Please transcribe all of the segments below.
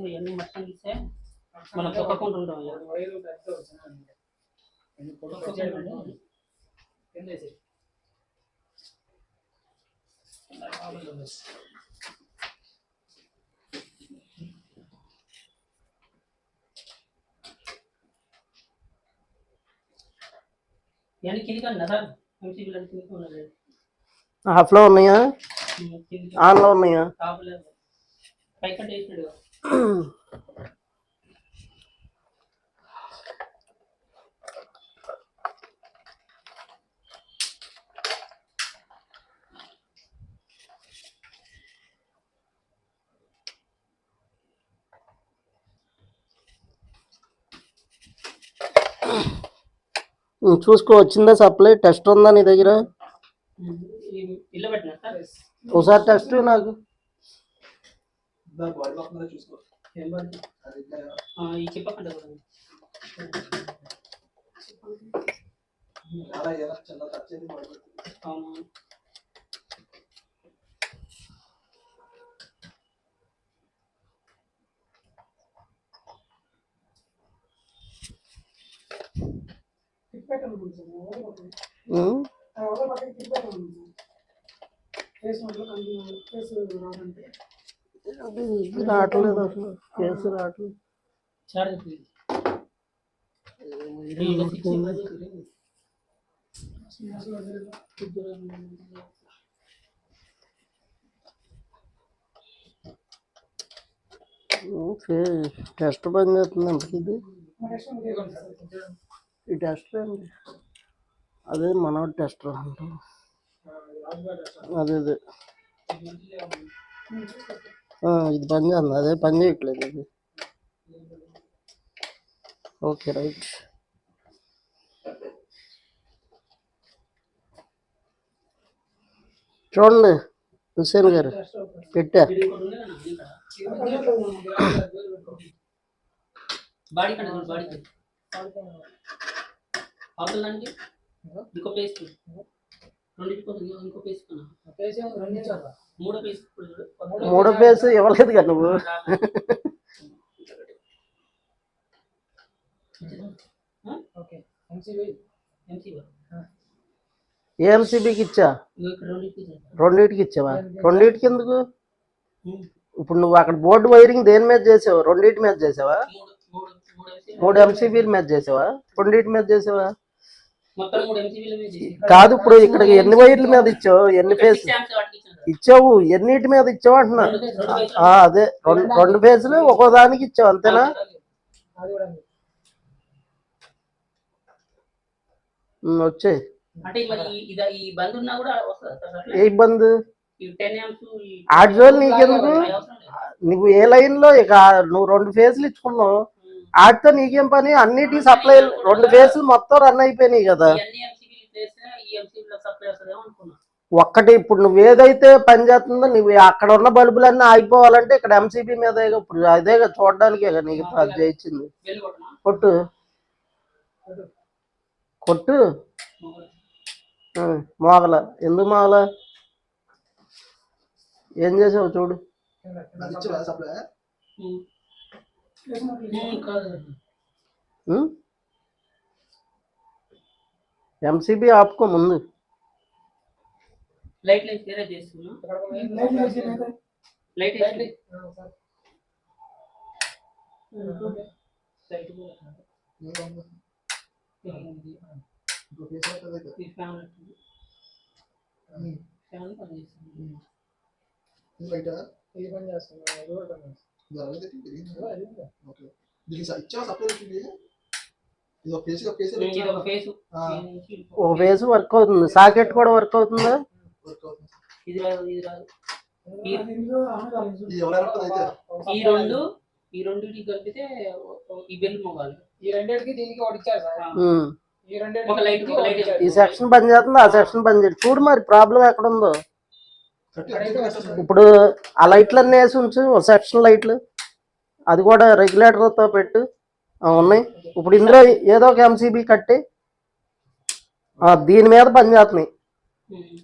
ఇవన్నీ మొత్తం ఇస్తే మనం తొక్కకుండా ఉంటాం. హాఫ్లో ఉన్నాయా, ఆన్లో ఉన్నాయా? చూసుకో, వచ్చిందా సప్లై? టెస్ట్ ఉందా నీ దగ్గర? ఒకసారి టెస్ట్ నాకు. రావట్లేదు అసలు, కేసు రావట్లేదు. ఓకే, టెస్ట్ పని చేస్తుంది అంతకి. ఇది ఈ టెస్టర్ అండి, అదే మన టెస్టర్ అంటాం. అదే అదే ఇది పని చేస్తుంది, అదే పని చేయట్లేదు ఇది. Okay right. చూడండి హుస్సేన్ గారు, పెట్టా. మూడో పేసు ఇవ్వలేదు కదా నువ్వు. ఏఎంసీబీకి ఇచ్చా, రెండింటికి ఇచ్చావా? రెండింటికి ఎందుకు? ఇప్పుడు నువ్వు అక్కడ బోర్డు వైరింగ్ దేని మీద చేసావు? రెండింటి మీద చేసావా? 3 ఎంసీబీల మీద చేసావా? రెండింటి మీద చేసావా? కాదు, ఇప్పుడు ఇక్కడ ఎన్ని వైర్ల మీద ఇచ్చావు? ఎన్ని ఫేస్ ఇచ్చావు? ఎన్నిటి మీద ఇచ్చావు అంటున్నా. అదే 2 ఫేజులు ఒక్కో దానికి ఇచ్చావు, అంతేనా? వచ్చాయి. ఏ బంద్? ఆడిజోల్ నీకెందుకు? నువ్వు ఏ లైన్ లో ఇక నువ్వు 2 ఫేజులు ఇచ్చుకున్నావు, ఆడితో నీకేం పని? అన్నిటి సప్లై 2 ఫేజులు మొత్తం రన్ అయిపోయినాయి కదా. ఒక్కటి ఇప్పుడు నువ్వు ఏదైతే పని చేస్తుందో, నువ్వు అక్కడ ఉన్న బల్బులన్నీ ఆగిపోవాలంటే ఇక్కడ ఎంసీబీ మీద ఇప్పుడు అదే చూడడానికే కదా నీకు అది చేయించింది. కొట్టు కొట్టు. మోగల ఎందుకు మోగల? ఏం చేసావు చూడు. ఎంసీబీ ఆపుకో ముందు. ఓ ఫేస్ వర్క్ అవుతుంది, సాకెట్ కూడా వర్క్ అవుతుందా? ఈ రెండుకి కలిపితే ఈ బెల్ మోగాలి. ఈ సెక్షన్ పని చేస్తుంది, ఆ సెక్షన్ పని చేయదు. చూడు మరి ప్రాబ్లం ఎక్కడ ఉందో. ఇప్పుడు ఆ లైట్లన్నీ వేసి ఉంచు, సెక్షన్ లైట్లు అది కూడా రెగ్యులేటర్తో పెట్టు. ఉన్నాయి ఇప్పుడు ఇందులో ఏదో ఒక ఎంసీబీ కట్టి దీని మీద పని చేస్తున్నాయి.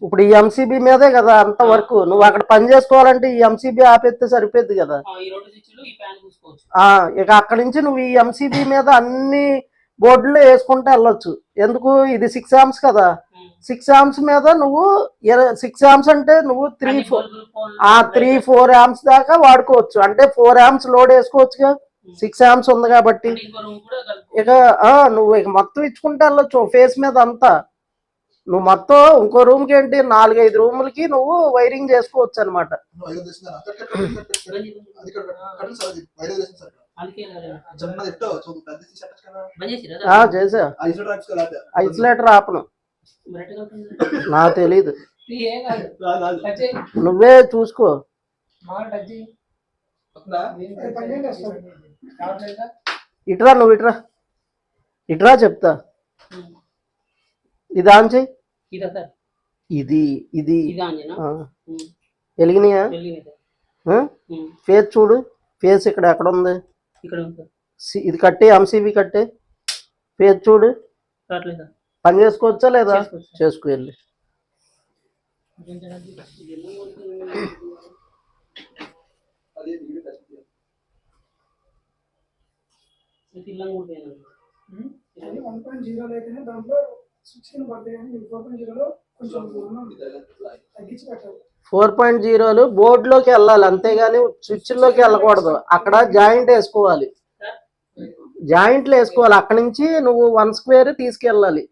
ఇప్పుడు ఈ ఎంసీబీ మీదే కదా అంత వర్క్. నువ్వు అక్కడ పని చేసుకోవాలంటే ఈ ఎంసీబీ ఆపేస్తే సరిపోద్ది కదా. ఇక అక్కడి నుంచి నువ్వు ఈ ఎంసీబీ మీద అన్ని బోర్డులు వేసుకుంటూ వెళ్ళొచ్చు. ఎందుకు, ఇది 6 amps కదా, 6 amps మీద నువ్వు 6 amps అంటే నువ్వు 3-4 amps దాకా వాడుకోవచ్చు. అంటే 4 amps లోడ్ వేసుకోవచ్చుగా, 6 amps ఉంది కాబట్టి. ఇక నువ్వు ఇక మొత్తం ఇచ్చుకుంటే వెళ్ళొచ్చు ఫేస్ మీద అంతా. నువ్వు మొత్తం ఇంకో రూమ్కి ఏంటి 4-5 రూములకి నువ్వు వైరింగ్ చేసుకోవచ్చు అనమాట. చేసా ఐసోలేటర్ ఆపను, నాకు తెలీదు, నువ్వే చూసుకో. ఇట్రా, నువ్వు ఇట్రా, ఇట్రా చెప్తా. ఇది ఆన్ చెయ్యి. ఇది ఇది వెలిగినాయా? ఫేస్ చూడు, ఫేస్ ఇక్కడ ఎక్కడ ఉంది, ఇది కట్టే, ఎంసీబీ కట్టే, ఫేస్ చూడు. పని చేసుకోవచ్చా లేదా? చేసుకో వెళ్ళి. స్విచ్ పడతాయి కానీ 4.0లో కొంచెం తగ్గించి పెట్టాలి. 4.0 బోర్డులోకి వెళ్ళాలి అంతేగాని స్విచ్లోకి వెళ్ళకూడదు. అక్కడ జాయింట్ వేసుకోవాలి, జాయింట్లు వేసుకోవాలి. అక్కడ నుంచి నువ్వు 1 square తీసుకెళ్ళాలి.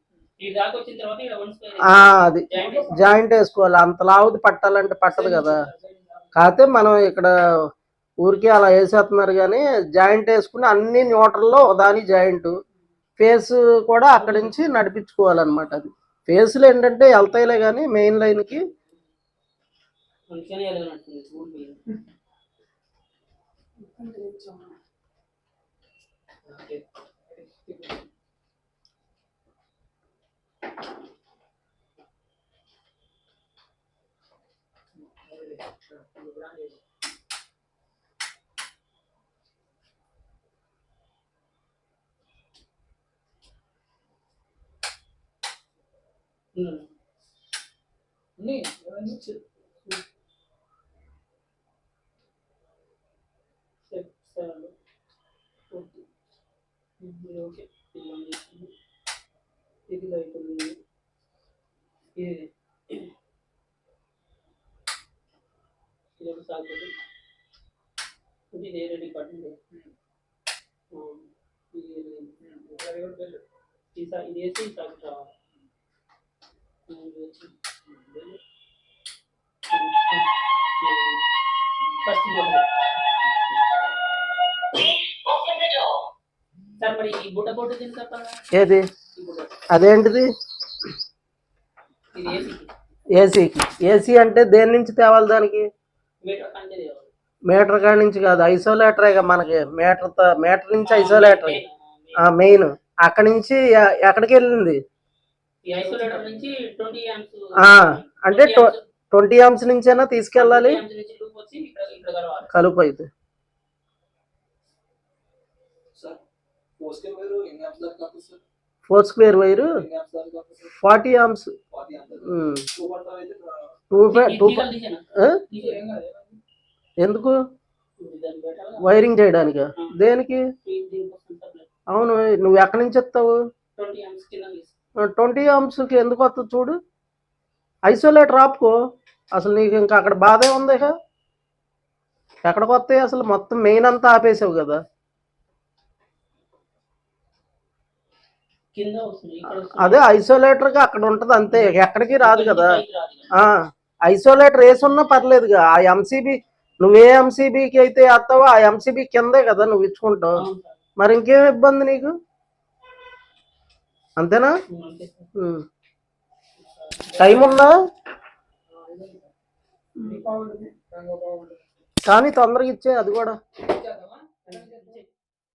అది జాయింట్ వేసుకోవాలి. అంత లావుది పట్టాలంటే పట్టదు కదా. కాకపోతే మనం ఇక్కడ ఊరికే అలా వేసేస్తున్నారు కానీ జాయింట్ వేసుకుని అన్ని న్యూట్రల్లో దాని జాయింట్, ఫేస్ కూడా అక్కడి నుంచి నడిపించుకోవాలన్నమాట. అది ఫేస్లు ఏంటంటే వెళ్తాయిలే కానీ మెయిన్ లైన్కి ఏది అదేంటిది ఏసీకి. ఏసీ అంటే దేని నుంచి తేవాలి దానికి? మీటర్ కాడి నుంచి కాదు, ఐసోలేటరే మనకి. మీటర్ నుంచి ఐసోలేటర్ మెయిన్. అక్కడి నుంచి ఎక్కడికి వెళ్ళింది అంటే 20 amps నుంచైనా తీసుకెళ్ళాలి. కలుపు అయితే 4 square వైరు 40 amps. ఎందుకు? వైరింగ్ చేయడానికా? దేనికి? అవును, నువ్వు ఎక్కడి నుంచి వస్తావు? 20 amps ఎందుకు వస్తుంది చూడు. ఐసోలేటర్ ఆపుకో, అసలు నీకు ఇంకా అక్కడ బాధే ఉంది. ఎక్కడికి వస్తాయి అసలు? మొత్తం మెయిన్ అంతా ఆపేసావు కదా. అదే ఐసోలేటర్గా అక్కడ ఉంటది అంతే, ఎక్కడికి రాదు కదా. ఐసోలేటర్ వేసి ఉన్నా పర్లేదుగా. ఆ ఎంసీబీ నువ్వే ఎంసీబీకి అయితే వేస్తావో ఆ ఎంసీబీ కిందే కదా నువ్వు ఇచ్చుకుంటావు. మరి ఇంకేం ఇబ్బంది నీకు? అంతేనా? టైం ఉందా? కానీ తొందరగా ఇచ్చే అది కూడా.